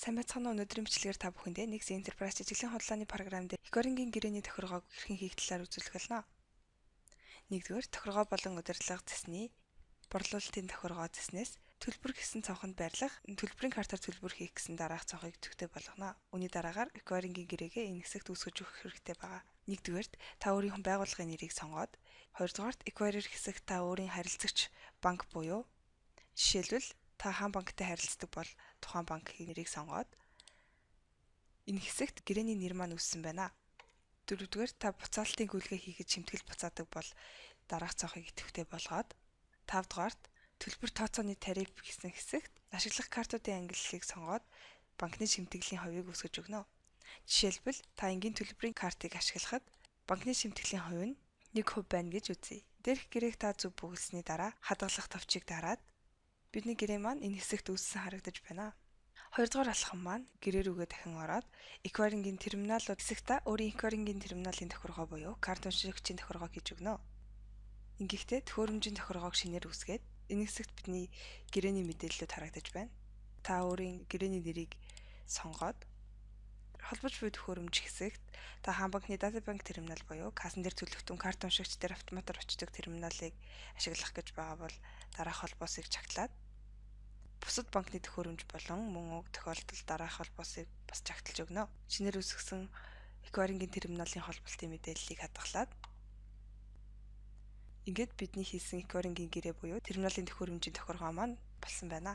Сайн байцгаана уу. Өнөөдрийн бичлэгээр та бүхэндээ Nix Enterprise ажиглалын хөдөлгөөний програм дээр Ecori-гийн гэрээний тохиргоог хэрхэн хийх талаар үзүүлэх болно. Нэгдүгээр, тохиргоо болон удирдлага цэсний борлуулалтын тохиргоо цэснээс төлбөр гэсэн цонхонд байрлах, төлбөрийн картаар төлбөр хийх гэсэн дараах цонхыг төвтэй болгоно. Үүний дараагаар Ecori-гийн гэрээгээ энэ хэсэгт үүсгэж өгөх хэрэгтэй байна. Нэгдүгээрт та өөрийн байгууллагын нэрийг сонгоод, хоёрдугаарт Ecori хэсэгт та өөрийн харилцагч банк буюу жишээлбэл та хаан банктай харилцдаг бол тухайн банкын нэрийг сонгоод энэ хэсэгт гэрээний нэр маань үссэн байна. Дөрөвдүгээр та буцаалтын гүйлгээ хийхэд шимтгэл буцаадаг бол дараах цонхыг идэвхтэй болгоод тавдугаарт төлбөр тооцооны тариф гэсэн хэсэгт ашиглах картуудын ангиллалыг сонгоод банкны шимтгэлийн хувийг үсгэж өгнө. Жишээлбэл та энгийн төлбөрийн картыг ашиглахад банкны шимтгэлийн хувь нь 1% байна гэж үзье. Дээрх гэрээг та зөв бүгэлсэний дараа хадгалах товчийг дараад бидний гэрээ маань энэ хэсэгт үүссэн харагдаж байна. Хоёрдугаар алхам маань гэрээ рүүгээ дахин ороод Ecori-гийн терминалууд хэсэгт та өөрийн Ecori-гийн терминалын тохиргоо буюу карт уншигчийн тохиргоог хийж өгнө. Ингэхдээ төхөөрөмжийн тохиргоог шинээр үсгээд энэ хэсэгт бидний гэрээний мэдээллүүд харагдаж байна. Та өөрийн гэрээний нэрийг сонгоод холбож буй төхөөрөмж хэсэгт та хаан банкны датабанк терминал буюу кассан дээр төлөгдсөн карт уншигч дээр автоматар очдог терминалыг ашиглах гэж байгаа бол дараах холбоосыг чагтлаад бусад банкны төхөөрөмж болон мөн уг тохиолдолд дараах холбоосыг бас чагталж өгнө. Шинээр үүсгэсэн Ecori-гийн терминалын холболтын мэдээллийг хадгалаад ингээд бидний хийсэн Ecori-гийн гэрээ буюу терминалын төхөөрөмжийн тохиргоо маань болсон байна.